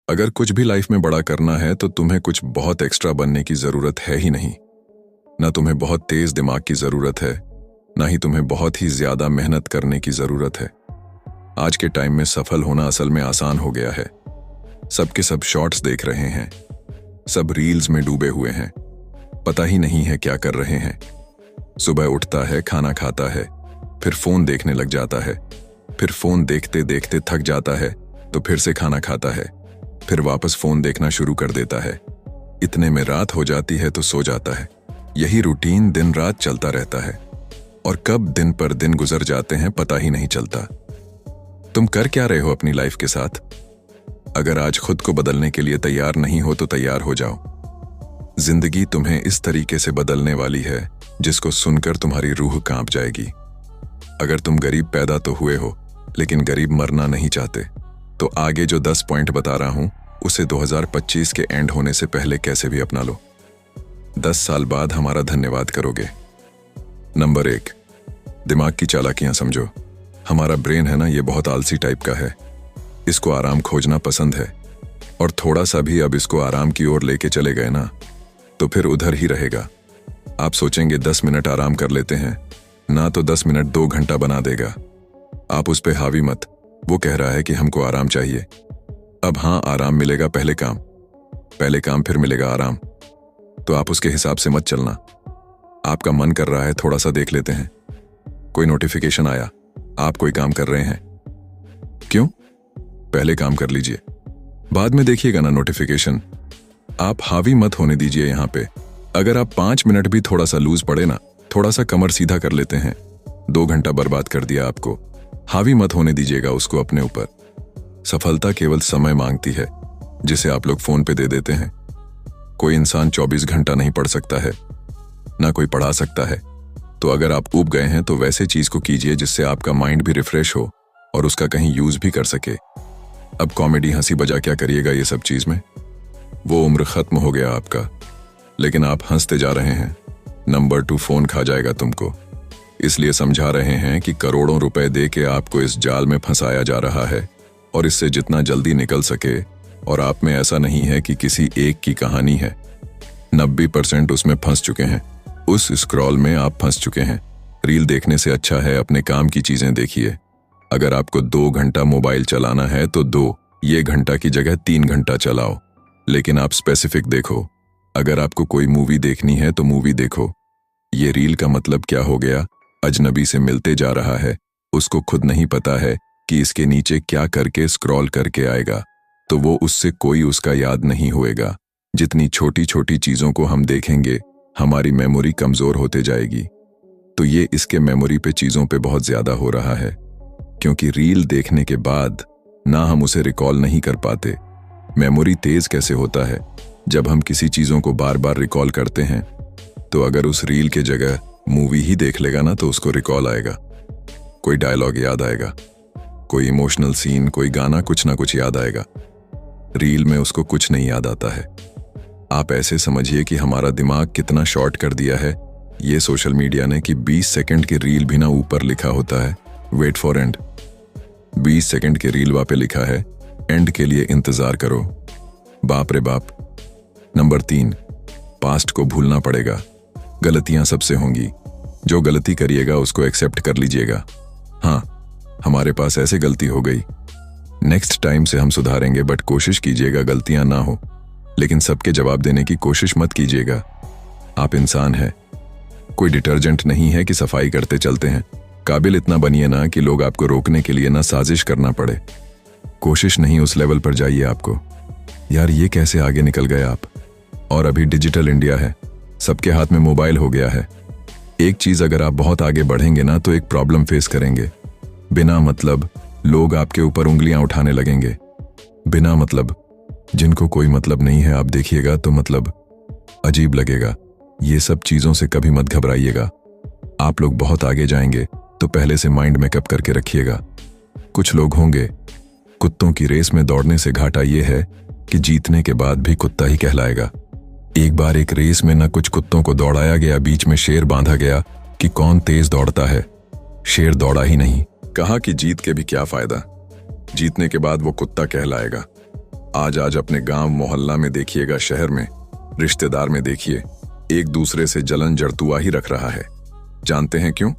अगर कुछ भी लाइफ में बड़ा करना है तो तुम्हें कुछ बहुत एक्स्ट्रा बनने की जरूरत है ही नहीं। ना तुम्हें बहुत तेज दिमाग की जरूरत है, ना ही तुम्हें बहुत ही ज्यादा मेहनत करने की जरूरत है। आज के टाइम में सफल होना असल में आसान हो गया है। सबके सब शॉर्ट्स देख रहे हैं, सब रील्स में डूबे हुए हैं, पता ही नहीं है क्या कर रहे हैं। सुबह उठता है, खाना खाता है, फिर फोन देखने लग जाता है, फिर फोन देखते देखते थक जाता है तो फिर से खाना खाता है, फिर वापस फोन देखना शुरू कर देता है। इतने में रात हो जाती है तो सो जाता है। यही रूटीन दिन रात चलता रहता है और कब दिन पर दिन गुजर जाते हैं पता ही नहीं चलता। तुम कर क्या रहे हो अपनी लाइफ के साथ? अगर आज खुद को बदलने के लिए तैयार नहीं हो तो तैयार हो जाओ। जिंदगी तुम्हें इस तरीके से बदलने वाली है जिसको सुनकर तुम्हारी रूह कांप जाएगी। अगर तुम गरीब पैदा तो हुए हो लेकिन गरीब मरना नहीं चाहते तो आगे जो 10 पॉइंट बता रहा हूं उसे 2025 के एंड होने से पहले कैसे भी अपना लो। 10 साल बाद हमारा धन्यवाद करोगे। नंबर 1, दिमाग की चालाकियां समझो। हमारा ब्रेन है ना, ये बहुत आलसी टाइप का है। इसको आराम खोजना पसंद है और थोड़ा सा भी अब इसको आराम की ओर लेके चले गए ना तो फिर उधर ही रहेगा। आप सोचेंगे 10 मिनट आराम कर लेते हैं ना, तो 10 मिनट 2 घंटा बना देगा। आप उस पे हावी मत, वो कह रहा है कि हमको आराम चाहिए। अब हाँ, आराम मिलेगा पहले काम फिर मिलेगा आराम, तो आप उसके हिसाब से मत चलना। आपका मन कर रहा है थोड़ा सा देख लेते हैं, कोई नोटिफिकेशन आया, आप कोई काम कर रहे हैं, क्यों? पहले काम कर लीजिए, बाद में देखिएगा ना नोटिफिकेशन। आप हावी मत होने दीजिए यहां पे। अगर आप 5 मिनट भी थोड़ा सा लूज पड़े ना, थोड़ा सा कमर सीधा कर लेते हैं, 2 घंटा बर्बाद कर दिया आपको। हावी मत होने दीजिएगा उसको अपने ऊपर। सफलता केवल समय मांगती है जिसे आप लोग फोन पे दे देते हैं। कोई इंसान 24 घंटा नहीं पढ़ सकता है, ना कोई पढ़ा सकता है। तो अगर आप ऊब गए हैं तो वैसे चीज को कीजिए जिससे आपका माइंड भी रिफ्रेश हो और उसका कहीं यूज भी कर सके। अब कॉमेडी हंसी बजा क्या करिएगा ये सब चीज में? वो उम्र खत्म हो गया आपका, लेकिन आप हंसते जा रहे हैं। नंबर 2, फोन खा जाएगा तुमको। इसलिए समझा रहे हैं कि करोड़ों रुपए दे के आपको इस जाल में फंसाया जा रहा है और इससे जितना जल्दी निकल सके। और आप में ऐसा नहीं है कि किसी एक की कहानी है, 90% उसमें फंस चुके हैं। उस स्क्रॉल में आप फंस चुके हैं। रील देखने से अच्छा है अपने काम की चीजें देखिए। अगर आपको 2 घंटा मोबाइल चलाना है तो 2 ये घंटा की जगह 3 घंटा चलाओ, लेकिन आप स्पेसिफिक देखो। अगर आपको कोई मूवी देखनी है तो मूवी देखो। ये रील का मतलब क्या हो गया? अजनबी से मिलते जा रहा है, उसको खुद नहीं पता है कि इसके नीचे क्या करके स्क्रॉल करके आएगा, तो वो उससे कोई उसका याद नहीं होएगा। जितनी छोटी छोटी चीजों को हम देखेंगे हमारी मेमोरी कमजोर होते जाएगी। तो ये इसके मेमोरी पे चीजों पे बहुत ज्यादा हो रहा है, क्योंकि रील देखने के बाद ना हम उसे रिकॉल नहीं कर पाते। मेमोरी तेज कैसे होता है? जब हम किसी चीजों को बार बार रिकॉल करते हैं, तो अगर उस रील के जगह मूवी ही देख लेगा ना तो उसको रिकॉल आएगा। कोई डायलॉग याद आएगा, कोई इमोशनल सीन, कोई गाना, कुछ ना कुछ याद आएगा। रील में उसको कुछ नहीं याद आता है। आप ऐसे समझिए कि हमारा दिमाग कितना शॉर्ट कर दिया है ये सोशल मीडिया ने कि 20 सेकंड की रील भी ना ऊपर लिखा होता है वेट फॉर एंड। 20 सेकंड की रील वहां पे लिखा है एंड के लिए इंतजार करो। बाप रे बाप। नंबर 3, पास्ट को भूलना पड़ेगा। गलतियां सबसे होंगी, जो गलती करिएगा उसको एक्सेप्ट कर लीजिएगा। हाँ, हमारे पास ऐसे गलती हो गई, नेक्स्ट टाइम से हम सुधारेंगे, बट कोशिश कीजिएगा गलतियां ना हो। लेकिन सबके जवाब देने की कोशिश मत कीजिएगा। आप इंसान हैं, कोई डिटर्जेंट नहीं है कि सफाई करते चलते हैं। काबिल इतना बनिए ना कि लोग आपको रोकने के लिए ना साजिश करना पड़े। कोशिश नहीं, उस लेवल पर जाइए आपको। यार ये कैसे आगे निकल गए आप? और अभी डिजिटल इंडिया है, सबके हाथ में मोबाइल हो गया है। एक चीज, अगर आप बहुत आगे बढ़ेंगे ना तो एक प्रॉब्लम फेस करेंगे। बिना मतलब लोग आपके ऊपर उंगलियां उठाने लगेंगे। बिना मतलब, जिनको कोई मतलब नहीं है आप देखिएगा तो मतलब अजीब लगेगा। ये सब चीजों से कभी मत घबराइएगा। आप लोग बहुत आगे जाएंगे तो पहले से माइंड मेकअप करके रखिएगा। कुछ लोग होंगे, कुत्तों की रेस में दौड़ने से घाटा ये है कि जीतने के बाद भी कुत्ता ही कहलाएगा। एक बार एक रेस में न कुछ कुत्तों को दौड़ाया गया, बीच में शेर बांधा गया कि कौन तेज दौड़ता है। शेर दौड़ा ही नहीं। कहा कि जीत के भी क्या फायदा, जीतने के बाद वो कुत्ता कहलाएगा। आज अपने गांव मोहल्ला में देखिएगा, शहर में, रिश्तेदार में देखिए, एक दूसरे से जलन जड़तुआ ही रख रहा है। जानते हैं क्यों?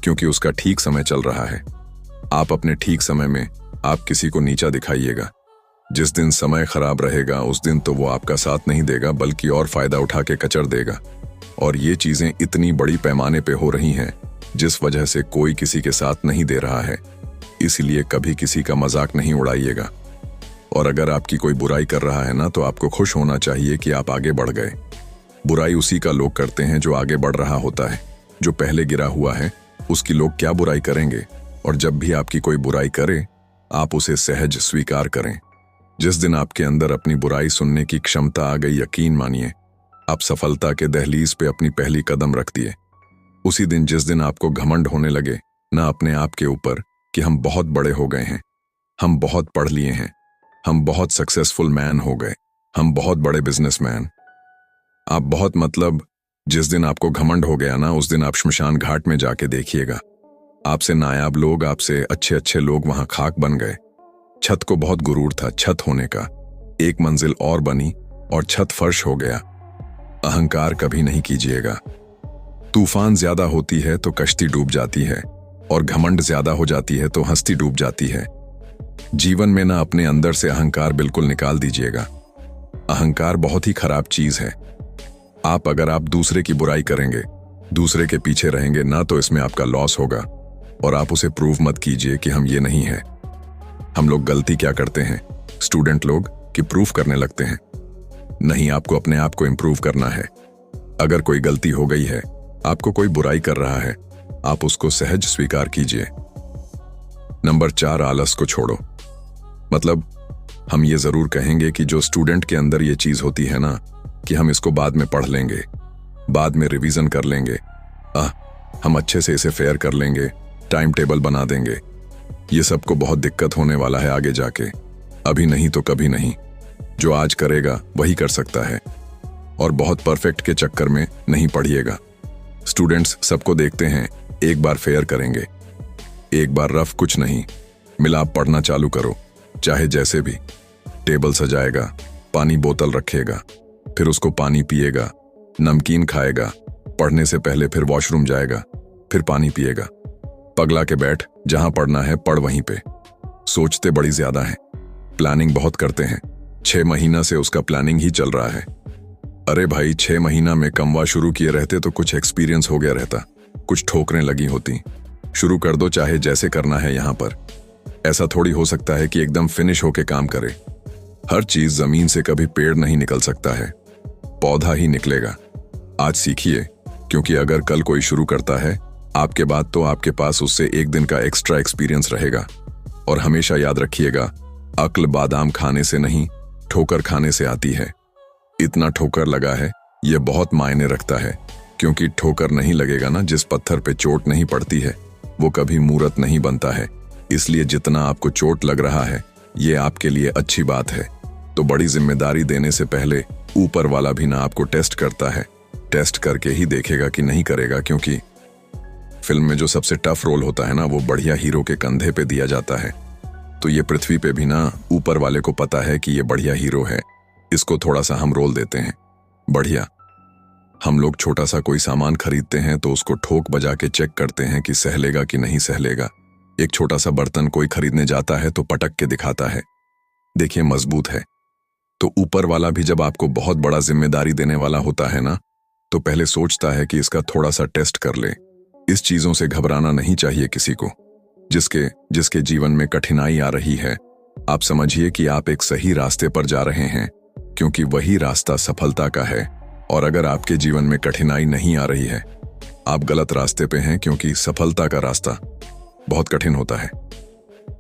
क्योंकि उसका ठीक समय चल रहा है। आप अपने ठीक समय में आप किसी को नीचा दिखाइएगा। जिस दिन समय खराब रहेगा उस दिन तो वो आपका साथ नहीं देगा बल्कि और फायदा उठा के कचर देगा। और ये चीजें इतनी बड़ी पैमाने पे हो रही हैं जिस वजह से कोई किसी के साथ नहीं दे रहा है। इसलिए कभी किसी का मजाक नहीं उड़ाइएगा। और अगर आपकी कोई बुराई कर रहा है ना, तो आपको खुश होना चाहिए कि आप आगे बढ़ गए। बुराई उसी का लोग करते हैं जो आगे बढ़ रहा होता है। जो पहले गिरा हुआ है उसकी लोग क्या बुराई करेंगे। और जब भी आपकी कोई बुराई करे आप उसे सहज स्वीकार करें। जिस दिन आपके अंदर अपनी बुराई सुनने की क्षमता आ गई, यकीन मानिए आप सफलता के दहलीज पे अपनी पहली कदम रख दिए। उसी दिन जिस दिन आपको घमंड होने लगे ना अपने आप के ऊपर कि हम बहुत बड़े हो गए हैं, हम बहुत पढ़ लिए हैं, हम बहुत सक्सेसफुल मैन हो गए, हम बहुत बड़े बिजनेसमैन, आप बहुत, मतलब जिस दिन आपको घमंड हो गया ना, उस दिन आप श्मशान घाट में जाके देखिएगा। आपसे नायाब लोग, आपसे अच्छे अच्छे लोग वहां खाक बन गए। छत को बहुत गुरूर था छत होने का, एक मंजिल और बनी और छत फर्श हो गया। अहंकार कभी नहीं कीजिएगा। तूफान ज्यादा होती है तो कश्ती डूब जाती है और घमंड ज्यादा हो जाती है तो हस्ती डूब जाती है। जीवन में ना अपने अंदर से अहंकार बिल्कुल निकाल दीजिएगा। अहंकार बहुत ही खराब चीज है। अगर आप दूसरे की बुराई करेंगे, दूसरे के पीछे रहेंगे ना, तो इसमें आपका लॉस होगा। और आप उसे प्रूव मत कीजिए कि हम ये नहीं है। हम लोग गलती क्या करते हैं, स्टूडेंट लोग, कि प्रूफ करने लगते हैं। नहीं, आपको अपने आप को इंप्रूव करना है। अगर कोई गलती हो गई है, आपको कोई बुराई कर रहा है, आप उसको सहज स्वीकार कीजिए। नंबर 4, आलस को छोड़ो। मतलब हम ये जरूर कहेंगे कि जो स्टूडेंट के अंदर ये चीज होती है ना कि हम इसको बाद में पढ़ लेंगे, बाद में रिवीजन कर लेंगे, हम अच्छे से इसे फेयर कर लेंगे, टाइम टेबल बना देंगे, ये सबको बहुत दिक्कत होने वाला है आगे जाके। अभी नहीं तो कभी नहीं। जो आज करेगा वही कर सकता है। और बहुत परफेक्ट के चक्कर में नहीं पढ़िएगा। स्टूडेंट्स सबको देखते हैं, एक बार फेयर करेंगे, एक बार रफ, कुछ नहीं, मिलाप पढ़ना चालू करो, चाहे जैसे भी। टेबल सजाएगा, पानी बोतल रखेगा, फिर उसको पानी पिएगा, नमकीन खाएगा, पढ़ने से पहले फिर वॉशरूम जाएगा, फिर पानी पिएगा। पगला के बैठ, जहां पढ़ना है पढ़ वहीं पे। सोचते बड़ी ज्यादा है, प्लानिंग बहुत करते हैं। 6 महीना से उसका प्लानिंग ही चल रहा है। अरे भाई, 6 महीना में कमवा शुरू किए रहते तो कुछ एक्सपीरियंस हो गया रहता, कुछ ठोकरें लगी होती। शुरू कर दो, चाहे जैसे करना है। यहां पर ऐसा थोड़ी हो सकता है कि एकदम फिनिश होके काम करे। हर चीज जमीन से कभी पेड़ नहीं निकल सकता है, पौधा ही निकलेगा। आज सीखिए, क्योंकि अगर कल कोई शुरू करता है आपके बाद, तो आपके पास उससे एक दिन का एक्स्ट्रा एक्सपीरियंस रहेगा। और हमेशा याद रखिएगा, अक्ल बादाम खाने से नहीं, ठोकर खाने से आती है। इतना ठोकर लगा है, यह बहुत मायने रखता है, क्योंकि ठोकर नहीं लगेगा ना, जिस पत्थर पे चोट नहीं पड़ती है वो कभी मूर्त नहीं बनता है। इसलिए जितना आपको चोट लग रहा है ये आपके लिए अच्छी बात है। तो बड़ी जिम्मेदारी देने से पहले ऊपर वाला भी ना आपको टेस्ट करता है, टेस्ट करके ही देखेगा कि नहीं करेगा। क्योंकि फिल्म में जो सबसे टफ रोल होता है ना, वो बढ़िया हीरो के कंधे पे दिया जाता है। तो ये पृथ्वी पे भी ना ऊपर वाले को पता है कि ये बढ़िया हीरो है, इसको थोड़ा सा हम रोल देते हैं बढ़िया। हम लोग छोटा सा कोई सामान खरीदते हैं तो उसको ठोक बजा के चेक करते हैं कि सहलेगा कि नहीं सहलेगा। एक छोटा सा बर्तन कोई खरीदने जाता है तो पटक के दिखाता है, देखिए मजबूत है। तो ऊपर वाला भी जब आपको बहुत बड़ा जिम्मेदारी देने वाला होता है ना, तो पहले सोचता है कि इसका थोड़ा सा टेस्ट कर ले। इस चीजों से घबराना नहीं चाहिए किसी को। जिसके जीवन में कठिनाई आ रही है, आप समझिए कि आप एक सही रास्ते पर जा रहे हैं, क्योंकि वही रास्ता सफलता का है। और अगर आपके जीवन में कठिनाई नहीं आ रही है, आप गलत रास्ते पे हैं, क्योंकि सफलता का रास्ता बहुत कठिन होता है।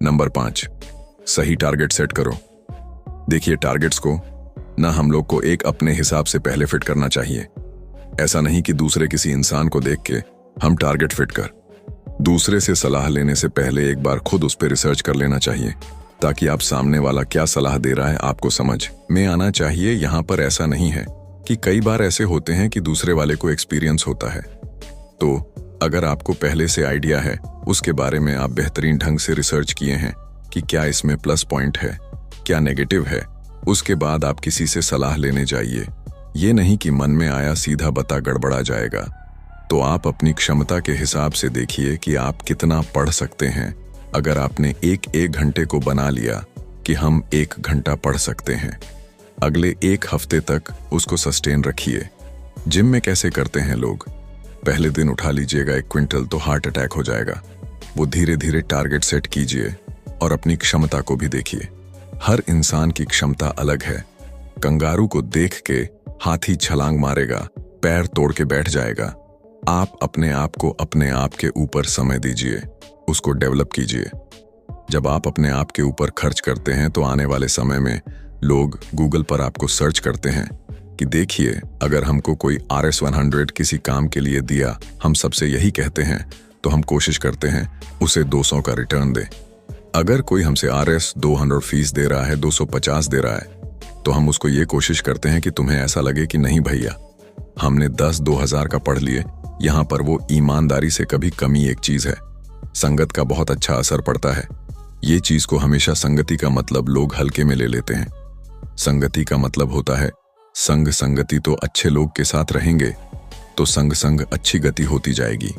नंबर 5, सही टारगेट सेट करो। देखिए, टारगेट्स को ना हम लोग को एक अपने हिसाब से पहले फिट करना चाहिए। ऐसा नहीं कि दूसरे किसी इंसान को देख के हम टारगेट फिट कर। दूसरे से सलाह लेने से पहले एक बार खुद उस पर रिसर्च कर लेना चाहिए, ताकि आप सामने वाला क्या सलाह दे रहा है आपको समझ में आना चाहिए। यहाँ पर ऐसा नहीं है कि कई बार ऐसे होते हैं कि दूसरे वाले को एक्सपीरियंस होता है, तो अगर आपको पहले से आइडिया है, उसके बारे में आप बेहतरीन ढंग से रिसर्च किए हैं कि क्या इसमें प्लस पॉइंट है, क्या नेगेटिव है, उसके बाद आप किसी से सलाह लेने जाइए। ये नहीं कि मन में आया सीधा बता गड़बड़ा जाएगा। तो आप अपनी क्षमता के हिसाब से देखिए कि आप कितना पढ़ सकते हैं। अगर आपने एक घंटे को बना लिया कि हम 1 घंटा पढ़ सकते हैं, अगले 1 हफ्ते तक उसको सस्टेन रखिए। जिम में कैसे करते हैं लोग, पहले दिन उठा लीजिएगा 1 क्विंटल तो हार्ट अटैक हो जाएगा। वो धीरे धीरे टारगेट सेट कीजिए और अपनी क्षमता को भी देखिए। हर इंसान की क्षमता अलग है। कंगारू को देख के हाथी छलांग मारेगा, पैर तोड़ के बैठ जाएगा। आप अपने आप के ऊपर समय दीजिए, उसको डेवलप कीजिए। जब आप अपने आप के ऊपर खर्च करते हैं तो आने वाले समय में लोग गूगल पर आपको सर्च करते हैं कि देखिए, अगर हमको कोई RS100 किसी काम के लिए दिया, हम सबसे यही कहते हैं, तो हम कोशिश करते हैं उसे 200 का रिटर्न दे। अगर कोई हमसे RS 200 फीस दे रहा है, 250 दे रहा है, तो हम उसको ये कोशिश करते हैं कि तुम्हें ऐसा लगे कि नहीं भैया, हमने 10-2000 का पढ़ लिए। यहाँ पर वो ईमानदारी से कभी कमी एक चीज है, संगत का बहुत अच्छा असर पड़ता है। ये चीज को हमेशा संगति का मतलब लोग हल्के में ले लेते हैं। संगति का मतलब होता है संगति, तो अच्छे लोग के साथ रहेंगे तो संग अच्छी गति होती जाएगी।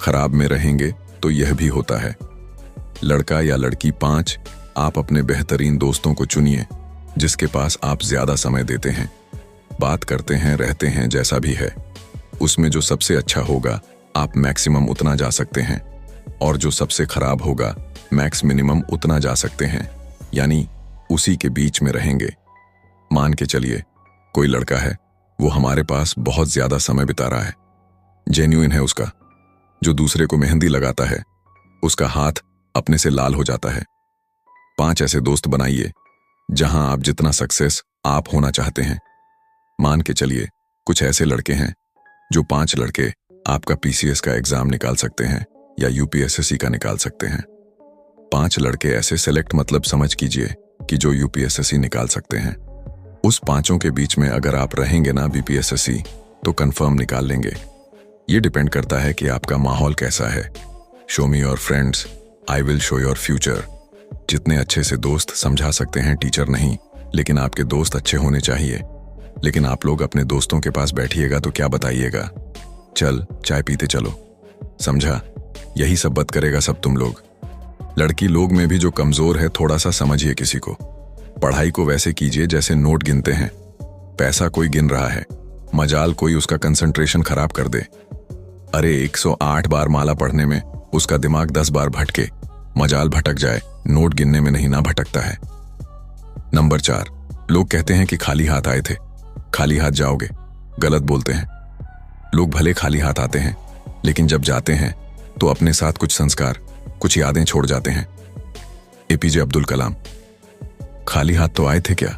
खराब में रहेंगे तो यह भी होता है। लड़का या लड़की 5, आप अपने बेहतरीन दोस्तों को चुनिए जिसके पास आप ज्यादा समय देते हैं, बात करते हैं, रहते हैं, जैसा भी है। उसमें जो सबसे अच्छा होगा आप मैक्सिमम उतना जा सकते हैं, और जो सबसे खराब होगा मैक्स मिनिमम उतना जा सकते हैं, यानी उसी के बीच में रहेंगे। मान के चलिए कोई लड़का है, वो हमारे पास बहुत ज्यादा समय बिता रहा है, जेन्युइन है उसका। जो दूसरे को मेहंदी लगाता है उसका हाथ अपने से लाल हो जाता है। 5 ऐसे दोस्त बनाइए जहां आप जितना सक्सेस आप होना चाहते हैं। मान के चलिए कुछ ऐसे लड़के हैं जो 5 लड़के आपका PCS का एग्जाम निकाल सकते हैं या UPSSC का निकाल सकते हैं। 5 लड़के ऐसे सेलेक्ट मतलब समझ कीजिए कि जो UPSSC निकाल सकते हैं। उस 5 के बीच में अगर आप रहेंगे ना BPSSC, तो कंफर्म निकाल लेंगे। ये डिपेंड करता है कि आपका माहौल कैसा है। Show me your friends, I will show your future. जितने अच्छे से दोस्त समझा सकते हैं, टीचर नहीं, लेकिन आपके दोस्त अच्छे होने चाहिए। लेकिन आप लोग अपने दोस्तों के पास बैठिएगा तो क्या बताइएगा, चल चाय पीते चलो, समझा? यही सब बात करेगा सब तुम लोग। लड़की लोग में भी जो कमजोर है, थोड़ा सा समझिए किसी को। पढ़ाई को वैसे कीजिए जैसे नोट गिनते हैं। पैसा कोई गिन रहा है, मजाल कोई उसका कंसंट्रेशन खराब कर दे। अरे 108 बार माला पढ़ने में उसका दिमाग 10 बार भटके, मजाल भटक जाए, नोट गिनने में नहीं ना भटकता है। नंबर 4, लोग कहते हैं कि खाली हाथ आए थे, खाली हाथ जाओगे। गलत बोलते हैं। लोग भले खाली हाथ आते हैं, लेकिन जब जाते हैं तो अपने साथ कुछ संस्कार, कुछ यादें छोड़ जाते हैं। APJ अब्दुल कलाम खाली हाथ तो आए थे क्या?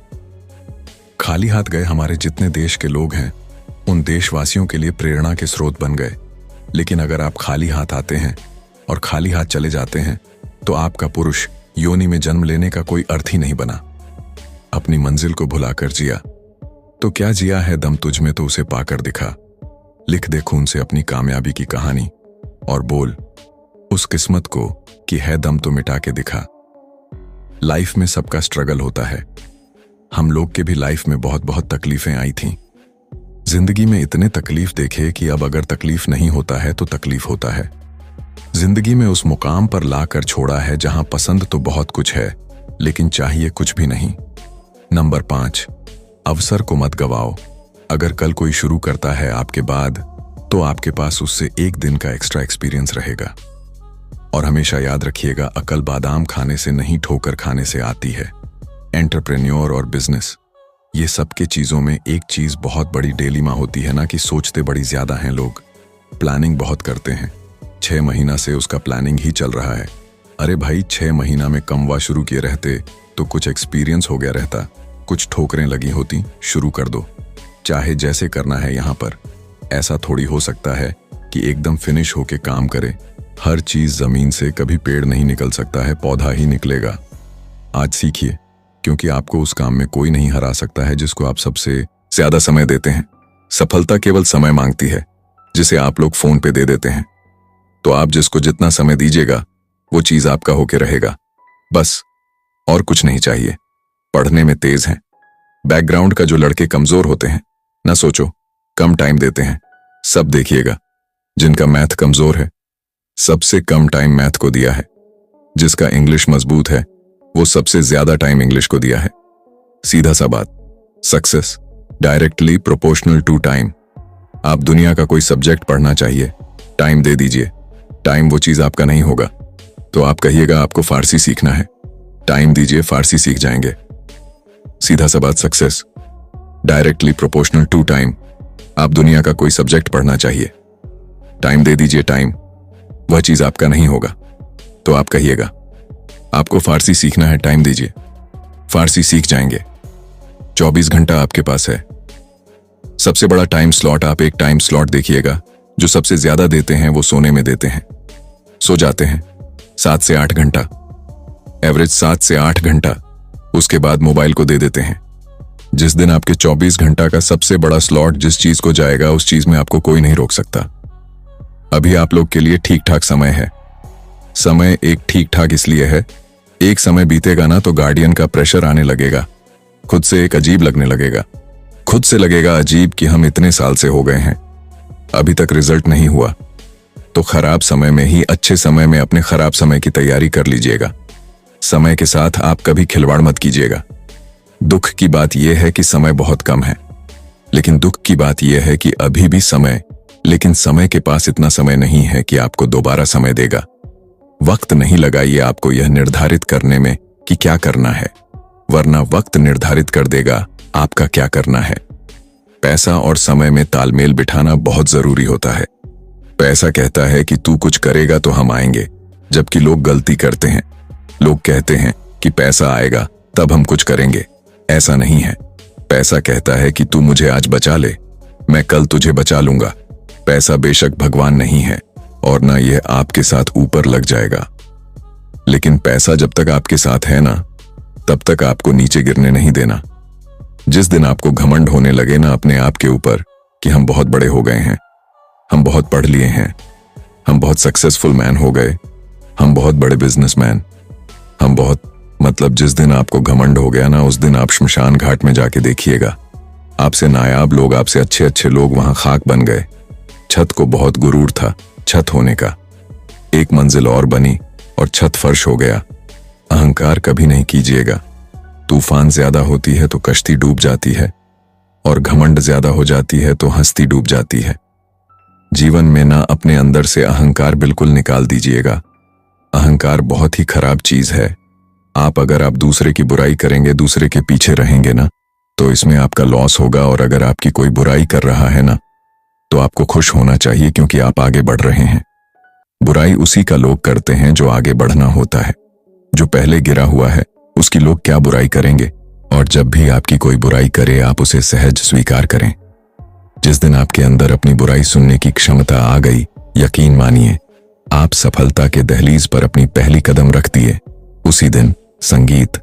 खाली हाथ गए हमारे जितने देश के लोग हैं, उन देशवासियों के लिए प्रेरणा के स्रोत बन गए। लेकिन अगर आप खाली हाथ आते हैं और खाली हाथ चले जाते हैं तो आपका पुरुष योनि में जन्म लेने का कोई अर्थ ही नहीं बना। अपनी मंजिल को भुलाकर जिया तो क्या जिया है, दम तुझ में तो उसे पाकर दिखा। लिख दे खून से अपनी कामयाबी की कहानी और बोल उस किस्मत को कि है दम तो मिटा के दिखा। लाइफ में सबका स्ट्रगल होता है। हम लोग के भी लाइफ में बहुत बहुत तकलीफें आई थीं। जिंदगी में इतने तकलीफ देखे कि अब अगर तकलीफ नहीं होता है तो तकलीफ होता है। जिंदगी में उस मुकाम पर लाकर छोड़ा है जहां पसंद तो बहुत कुछ है, लेकिन चाहिए कुछ भी नहीं। नंबर 5, अवसर को मत गवाओ। अगर कल कोई शुरू करता है आपके बाद, तो आपके पास उससे 1 दिन का एक्स्ट्रा एक्सपीरियंस रहेगा। और हमेशा याद रखिएगा, अकल बादाम खाने से नहीं, ठोकर खाने से आती है। एंटरप्रेन्योर और बिजनेस, ये सब के चीजों में एक चीज बहुत बड़ी डेलीमा होती है ना, कि सोचते बड़ी ज्यादा हैं लोग, प्लानिंग बहुत करते हैं। 6 महीना से उसका प्लानिंग ही चल रहा है। अरे भाई, 6 महीना में कमवा शुरू किए रहते तो कुछ एक्सपीरियंस हो गया रहता, कुछ ठोकरें लगी होती। शुरू कर दो, चाहे जैसे करना है। यहाँ पर ऐसा थोड़ी हो सकता है कि एकदम फिनिश होके काम करे। हर चीज जमीन से कभी पेड़ नहीं निकल सकता है, पौधा ही निकलेगा। आज सीखिए, क्योंकि आपको उस काम में कोई नहीं हरा सकता है जिसको आप सबसे ज्यादा समय देते हैं। सफलता केवल समय मांगती है, जिसे आप लोग फोन पे दे देते हैं। तो आप जिसको जितना समय दीजिएगा वो चीज आपका होके रहेगा, बस, और कुछ नहीं चाहिए। पढ़ने में तेज हैं। बैकग्राउंड का जो लड़के कमजोर होते हैं, ना सोचो, कम टाइम देते हैं। सब देखिएगा, जिनका मैथ कमजोर है, सबसे कम टाइम मैथ को दिया है। जिसका इंग्लिश मजबूत है, वो सबसे ज्यादा टाइम इंग्लिश को दिया है। सीधा सा बात, success directly proportional to time. आप दुनिया का कोई सब्जेक्ट पढ़ना चाहिए, टाइम दे दीजिए। टाइम वो चीज आपका नहीं होगा, तो आप कहिएगा आपको फारसी सीखना है, टाइम दीजिए, फारसी सीख जाएंगे। सीधा सा बात, success directly proportional to time. आप दुनिया का कोई सब्जेक्ट पढ़ना चाहिए, टाइम दे दीजिए, टाइम वह चीज आपका नहीं होगा, तो आप कहिएगा आपको फारसी सीखना है, टाइम दीजिए, फारसी सीख जाएंगे। 24 घंटा आपके पास है। सबसे बड़ा टाइम स्लॉट, आप एक टाइम स्लॉट देखिएगा, जो सबसे ज्यादा देते हैं वो सोने में देते हैं। सो जाते हैं 7 से 8 घंटा, एवरेज 7 से 8 घंटा। उसके बाद मोबाइल को दे देते हैं। जिस दिन आपके 24 घंटा का सबसे बड़ा स्लॉट जिस चीज को जाएगा, उस चीज में आपको कोई नहीं रोक सकता। अभी आप लोग के लिए ठीक ठाक समय है। समय एक ठीक ठाक इसलिए है, एक समय बीतेगा ना तो गार्डियन का प्रेशर आने लगेगा, खुद से एक अजीब लगने लगेगा। खुद से लगेगा अजीब कि हम इतने साल से हो गए हैं, अभी तक रिजल्ट नहीं हुआ। तो खराब समय में ही अच्छे समय में अपने खराब समय की तैयारी कर लीजिएगा। समय के साथ आप कभी खिलवाड़ मत कीजिएगा। दुख की बात यह है कि समय बहुत कम है, लेकिन दुख की बात यह है कि अभी भी समय, लेकिन समय के पास इतना समय नहीं है कि आपको दोबारा समय देगा। वक्त नहीं लगाइए आपको यह निर्धारित करने में कि क्या करना है, वरना वक्त निर्धारित कर देगा आपका क्या करना है। पैसा और समय में तालमेल बिठाना बहुत जरूरी होता है। पैसा कहता है कि तू कुछ करेगा तो हम आएंगे, जबकि लोग गलती करते हैं। लोग कहते हैं कि पैसा आएगा तब हम कुछ करेंगे, ऐसा नहीं है। पैसा कहता है कि तू मुझे आज बचा ले, मैं कल तुझे बचा लूंगा। पैसा बेशक भगवान नहीं है और ना यह आपके साथ ऊपर लग जाएगा, लेकिन पैसा जब तक आपके साथ है ना, तब तक आपको नीचे गिरने नहीं देना। जिस दिन आपको घमंड होने लगे ना अपने आप के ऊपर कि हम बहुत बड़े हो गए हैं, हम बहुत पढ़ लिए हैं, हम बहुत सक्सेसफुल मैन हो गए, हम बहुत बड़े बिजनेसमैन, हम बहुत, मतलब जिस दिन आपको घमंड हो गया ना, उस दिन आप शमशान घाट में जाके देखिएगा, आपसे नायाब लोग, आपसे अच्छे अच्छे लोग वहां खाक बन गए। छत को बहुत गुरूर था छत होने का, एक मंजिल और बनी और छत फर्श हो गया। अहंकार कभी नहीं कीजिएगा। तूफान ज्यादा होती है तो कश्ती डूब जाती है, और घमंड ज्यादा हो जाती है तो हस्ती डूब जाती है। जीवन में ना अपने अंदर से अहंकार बिल्कुल निकाल दीजिएगा। अहंकार बहुत ही खराब चीज है। अगर आप दूसरे की बुराई करेंगे, दूसरे के पीछे रहेंगे ना, तो इसमें आपका लॉस होगा। और अगर आपकी कोई बुराई कर रहा है ना, तो आपको खुश होना चाहिए, क्योंकि आप आगे बढ़ रहे हैं। बुराई उसी का लोग करते हैं जो आगे बढ़ना होता है। जो पहले गिरा हुआ है उसकी लोग क्या बुराई करेंगे। और जब भी आपकी कोई बुराई करे, आप उसे सहज स्वीकार करें। जिस दिन आपके अंदर अपनी बुराई सुनने की क्षमता आ गई, यकीन मानिए आप सफलता के दहलीज पर अपनी पहली कदम रख दिए। उसी दिन संगीत,